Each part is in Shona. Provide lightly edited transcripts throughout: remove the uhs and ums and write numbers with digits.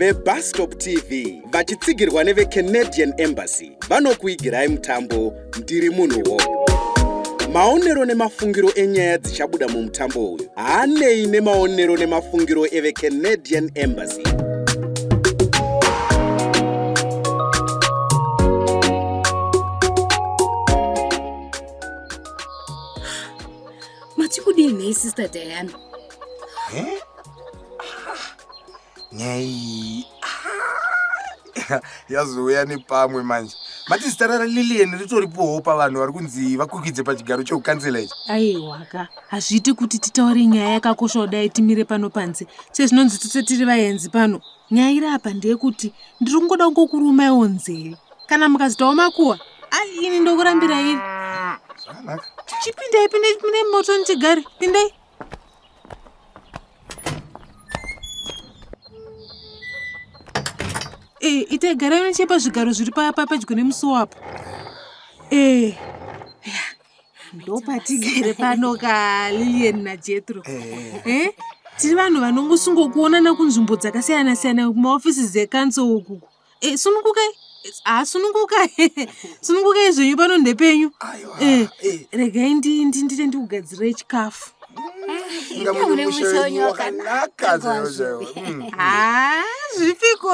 Bustop Tv vachitsigirwa neveCanadian Embassy vanokuigirai mutambo Ndirimunhuwo. Maonero nemafungiro enyaya dzichabuda mumutambo uyu haanei nemaonero nemafungiro eveCanadian Embassy. Machikudini sister Diana? Nyai. Yazuya nepamwe manje. Mati starara Lilian ritoripowo pavanhu vari kunzi vakwikidze pachigaro cheukansela ichi. Aiwaka, hazviiti kuti titaure nyaya yakakosha kudai timire pano panze. Sezvinonzi tose tiri vaenzi pano. Nyaya iri apa ndeyekuti ndiri kungoda kungokurumaiwo nzeve. Kana mukazitawo makuwa, ini ndokurambira iri. Zvakanaka. Chipindai pine moto nichigare. Pindai. Itai garai nechepa zvigaro zviri pedyo nemusuwo apo. Ndopatigere pano Lilian naJethro. Tiri vanhu vanongosungokuonana kunzvimbo dzakasiyana-siyana kumaofisi zekanso uku. Sunungukai. Sunungukai zvenyu pano ndepenyu. Regai ndiri ndikugadzirira chikafu. Zvipiko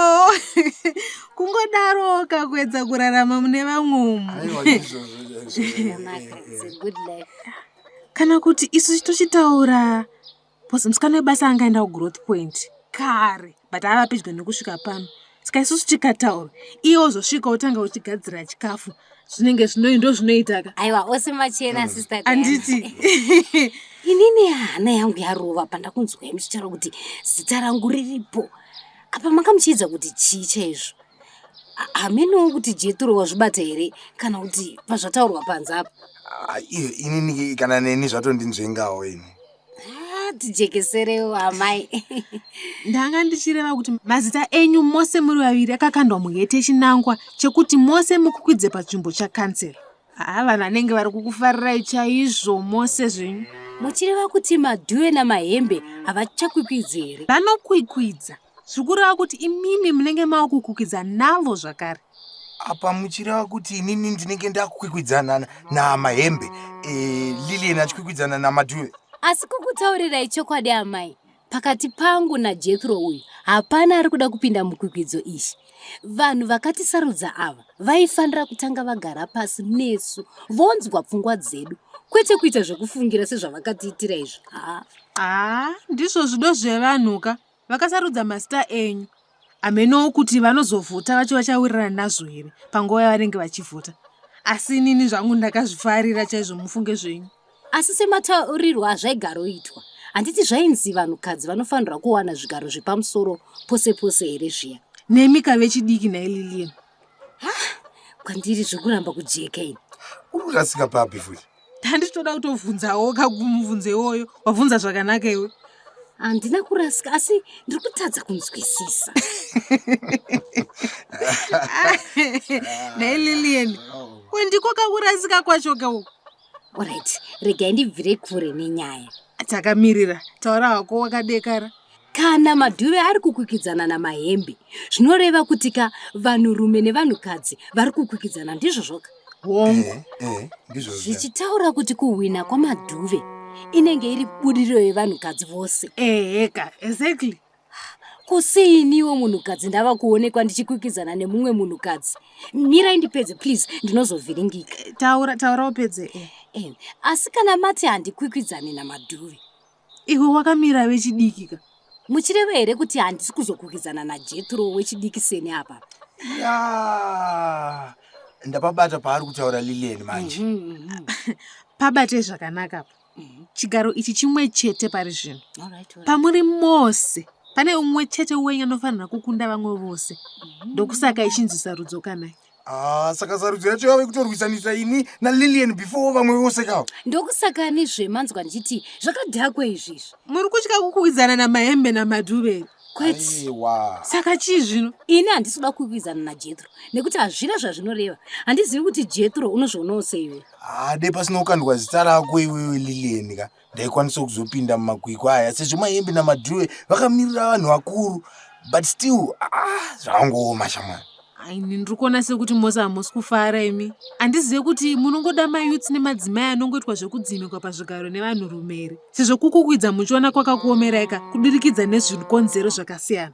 kungodaro kakuedza kurarama mune vamwe. Kana kuti isu tochitaura pozi musikana webasa angaenda kugrowth point kare but ava pedyo nekusvika pano. Saka isusu tikataura iwo zosvika utanga uchigadzira chikafu zvinenge ndo zvinoitaka. Aiwa ose machena sister Diana. Anditi. Inini hana yangu yarova pandakunzwa muchitaura kuti zita rangu riripo. Apa makamuchidza kuti chii chaizvo? Hamenowo kuti Jethro wazvibata here kana kuti pazvataurwa panze apa? Inini kana neni zvatondinzvengawo ini. Tijekeserewo amai. Ndanga ndichireva kuti mazita enyu mose muri vaviri akakandwa muhete chinangwa chekuti mose mukukwidze panzvimbo chakansela. Vanhu vanenge vari kukufarirai chaizvo mose zvenyu. Muchireva kuti madhuwe namahembe havachakwikwidzwe here? Vanokwikwidza. Zvikureva kuti imimi munenge makukwikwidzwa navo zvakare. Apa muchireva kuti inini ndinenge ndakukwikwidzana namahembe, Lilian achikwikwidzana namadhuwe. Asi kukutaurirai chokwadi amai, pakati pangu naJethro uyu hapana ari kuda kupinda mukwikwidzo ishi. Vanhu vakatisarudza ava vaifanira kutanga vagara pasi nesu vonzwa pfungwa dzedu, kwete kuita zvekufungira sezvavakatiitira izvi. Ndizvo zvido zvevanhuka vakasarudza mazita enyu. Amenowo kuti vanozovhota vacho vachawirirana nazvo here panguva yavanenge vachivhota. Asi inini zvangu ndakazvifarira chaizvo mufunge zvenyu. Asi semataurirwa zvaigaroitwa, handiti zvainzi vanhukadzi vanofanira kuwana zvigaro zvepamusoro pose pose here zviya? Nemika vechidiki naLilian. Kwandiri zvekuramba kujeka ini. Uri kurasika papi futi? Handitoda kutovhunzawo kakumubvunzo iwoyo. Wabvunza zvakanaka iwe. Handina kurasika asi ndiri kutadza kunzwisisa. naLilian. Ndiko kakurasika kwacho kauko. Alright, regai ndibvire kure nenyaya. Takamirira, taura hako wakadekara. Kana madhuwe ari kukwikwidzana namahembe, zvinoreva kuti vanhurume nevanhukadzi vari kukwikwidzana ndizvo zvoka? Hongu. Ndizvo. Zvichitaura kuti kuhwina kwamadhuwe inenge iri budiriro yevanhukadzi vose. Eka, exactly. Kusiiniwo munhukadzi ndava kuonekwa ndichikwikwidzana nemumwe munhukadzi. Mirai ndipedze please, ndinozovhiringika. Taura upedze. Asi kana mati handikwikwidzani namadhuwe, iwe wakamira vechidikika. Muchireva here kuti handisi kuzokwikwidzana naJethro wechidiki seni apa? Ndapabata paari kutaura Lilian manje. Pabate zvakanaka. Chigaro ichi chimwe chete pari zvino. Pamuri mose pane umwe chete wenyu anofanira kukunda vamwe vose. Ndokusaka ichinzi sarudzo kanai. Saka sarudzo yacho yave kutorwisanisa ini naLilian before vamwe vose kawo. Ndokusaka nizvemanzwa ndichiti zvakadhakwa izvizvi. Muri kutya kukwikwidzana namahembe namadhuwe. Kwete. Saka chii zvino? Ini handisi kuda kukwikwidzana naJethro nekuti hazvina zvazvinoreva. Handizivi kuti Jethro unozvionawo seiwe. Dai pasina kukandwa zita rako iwewe Lilian ka. Ndaikwanisa kuzopinda mumakwikwa aya sezvo mahembe namadhuwe vakamirira vanhu vakuru. but still zvangooma shamwari. Aini ndiri kuona sekuti mose hamusi kufara imi. Handizive kuti munongoda mayouths nemadzimai anongoitwa zvekudzimikwa pazvigaro nevanhurume here. Sezvo kukukwidza muchiona kwakakuomerai kudirikidza nezvikonzero zvakasiyana.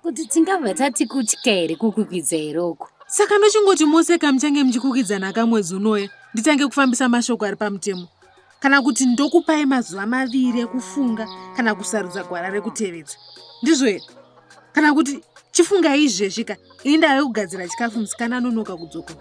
Kuti tingabva tati kutya here kukukwidza iroko. Saka ndochingoti mose muchange muchikukwidzana kamwedzi unoya nditange kufambisa mashoko ari pamutemo. Kana kuti ndokupai mazuva 2 ekufunga kana kusarudza gwara rekutevedza. Ndizvo here? Kana kuti chifunga izvezvika inda kugadzira chikafu musikana anonoka kudzoka.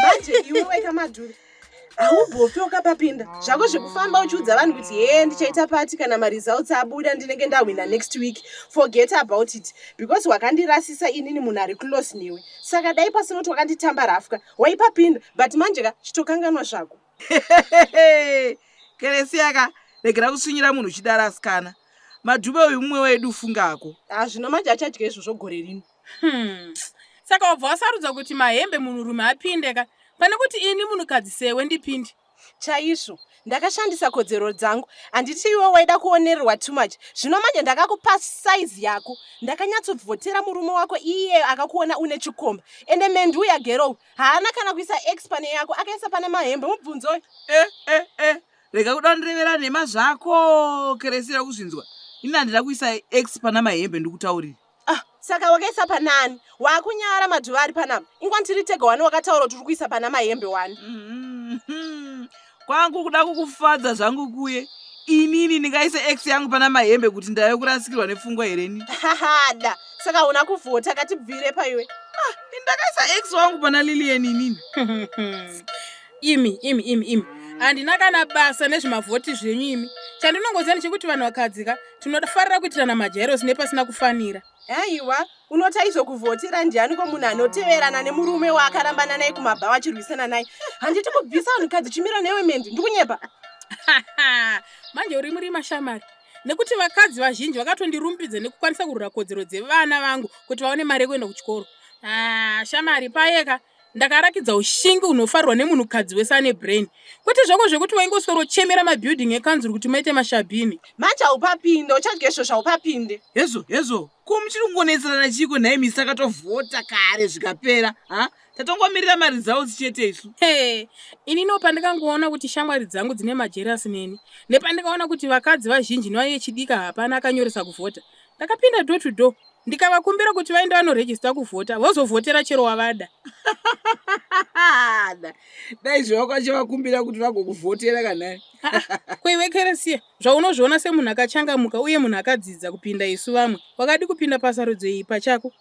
Manje iwe weka madhuri. Haubofi wakapapinda. Zvako zvekufamba uchiudza vanhu kuti ndichaita pati kana results abuda ndinenge ndawina next week. Forget about it. Because wakandirasisa inini munhu ari close newe. Saka dai pasinoti wakanditamba rafka. Waipapinda, but manje chitokanganwa zvako. Keresiaka, regera kusunyira munhu uchidarasikana. Madhube uyu mumwe wedu fungako. Zvino manje achadya izvo gore rino. Saka wabva wasarudza kuti mahembe munhurume apindeka. Pane kuti ini munhukadzi sewe ndipinde. Chaizvo, ndakashandisa kodzero dzangu. Handiti iwe waida kuonererwa too much. Zvino manje ndakakupa size yako. Ndakanyatsovhotera murume wako iye akakuona une chikomba. Ende mendu uya gero haana kana kuisa X pane yako akaisa pana mahembe mubvunzo. Rega kudandirevera nhema zvako Keresira kuzvinzwa. Ini handida kuisa X pana mahembe ndikutaurira. Saka wakaisa panani? Wakunyara madhuva ari panapa. Ingwa ndiri tega wani wakataura kuti uri kuisa pana mahembe wani. Kwangu kuda kukufadza zvangu kuye. Inini ndingaisa X yangu pana mahembe kuti ndave kurasikirwa nepfungwa hereni. Da. Saka una kuvhota katibvire paiwe. Ndakaisa X wangu pana Lilian inini. Imi. Handina kana basa nezvemavhoti zvenyu imi. Chandinongoziva ndechekuti vanhu vakadzika tinofarira kuitirana majairosi nepasina kufanira. Aiwa, unotaizvo kuvhotera ndiani munhu anoteverana nemurume waakarambana naye kumabva wachirwisana naye. Handiti kubvisa vanhukadzi chimira newe mendi, ndikunyepa. Manje uri muri mashamari. Nekuti vakadzi vazhinji vakatondirumbidza nekukwanisa kurura kodzero dzevana vangu kuti vaone mari yekuenda kuchikoro. Shamari payeka ndakarakidza ushingi unofarwa nemunhukadzi wese ane brain. Kwete zvako zvekuti waingoswera uchemera mabuilding ekanzuru kuti maite mashabhini. Manje haupapinde, uchadya izvo zvaupapinde. Hezvo. Ko muchiri kungonesana chiko naye misi akatovhota kare zvikapera. Tatongomirira maresults chete isu. Ini pandikangoona kuti shamwari dzangu dzine majerasi neni. Nepandikaona kuti vakadzi vazhinji nevaiye chidika hapana akanyoresa kuvhota. Ndakapinda door to door. Ndikavakumbira kuti vaende vanorejista kuvhota, vozovhotera chero wavada. Dai zvawakachivakumbira kuti vagokuvhotera kanai. Kweiwe Keresiya, zvaunozviona semunhu akachangamuka uye munhu akadzidza kupinda isu vamwe. Wakadi kupinda pasarudzo iyi pachako?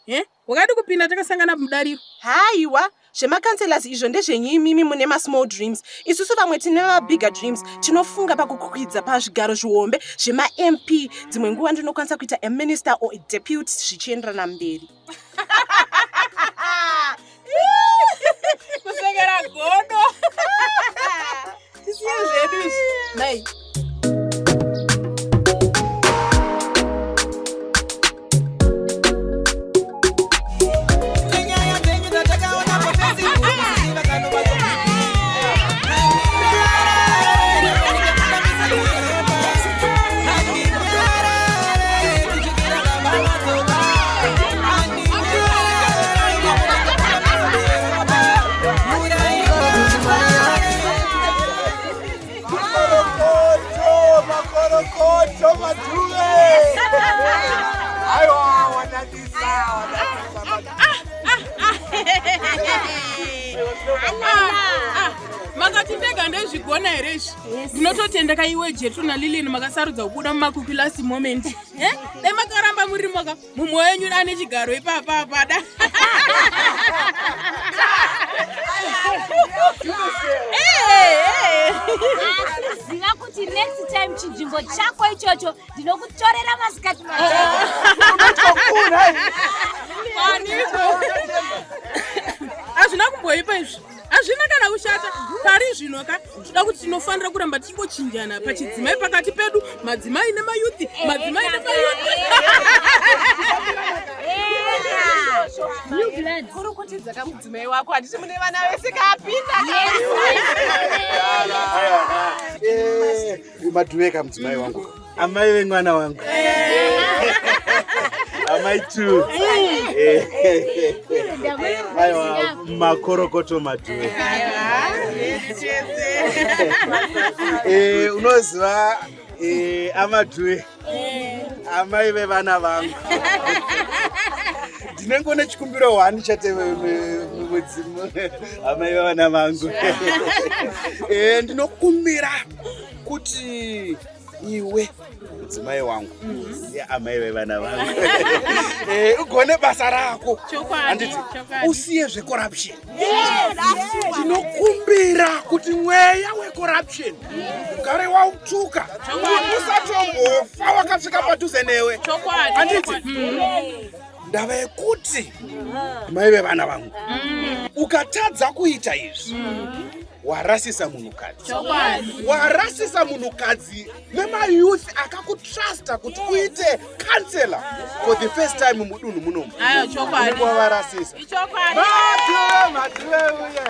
Wakadi kupinda takasangana mudariro? Haiwa, zvemakanselas izvo ndezvenyimimi mune masmall dreams. Isusu vamwe tine mabigger dreams. Tinofunga pakukwidza pazvigaro zvihombe zvema-MP. Dzimwe nguva ndinokwanisa kuita a minister or a deputy zvichienderana mberi. Kusengera godo. Tisiye zvedu izvi. Nai. Makati ndega ndezvigona here izvi. Ndinototendeka iwe Jetu naLilian makasarudza kubuda mumakwikwi last moment. Dai makaramba muri maka mumwe wenyu ane chigaro ipapa apada. Ziva kuti next time chinzvimbo chako ichocho ndinokutorera masikati hazvina kumboipa izvi. Hazvina kana kushata. Pari zvinoka toda kuti tinofanira kuramba tichingochinjana pachidzimai pakati pedu, madzimai nemayuthi, madzimai nemayuthi. New blood. kurukutidza kamudzimai wako handiti mune vana vese kapinda Madhuwe kamudzimai wangu. Amai vemwana wangu. Amai tu. Aiwa makorokoto madhuwe. Unoziva amadhuwe. Amai vevana vangu. Ndinenge nechikumbiro 1 chate mudzimu. Amai vevana vangu. Ndinokumbira kuti iwe mudzimai wangu amai vevana vangu ugone basa rako handiti usiye zvecorruption. Ndinokumbira kuti mweya wecorruption ugare wautuka usatombofa wakasvika padhuze newe handiti ndava yekuti mai vevana vangu ukatadza kuita izvi warasisa munhukadzi. Warasisa munhukadzi nemayouth akakutrusta kuti uite counselor for the first time mudunhu munomu. Warasisa. Madhuwe uye.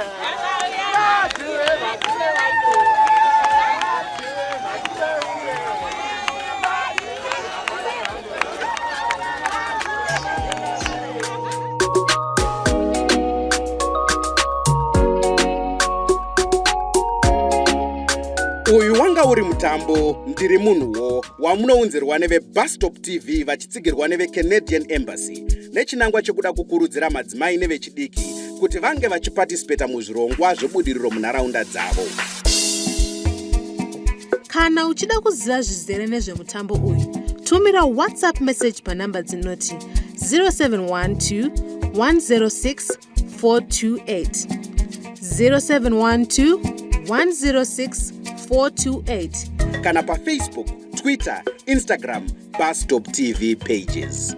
Uyu wanga uri mutambo Ndirimunhuwo wamunounzirwa neveBustop TV vachitsigirwa neveCanadian Embassy nechinangwa chekuda kukurudzira madzimai nevechidiki kuti vange vachipatisipeta muzvirongwa zvebudiriro munharaunda dzavo. Kana uchida kuziva zvizere nezvemutambo uyu, tumira WhatsApp message panhamba dzinoti 0712 106 428 0712 106 428 kana paFacebook, Twitter, Instagram, Bustop TV pages.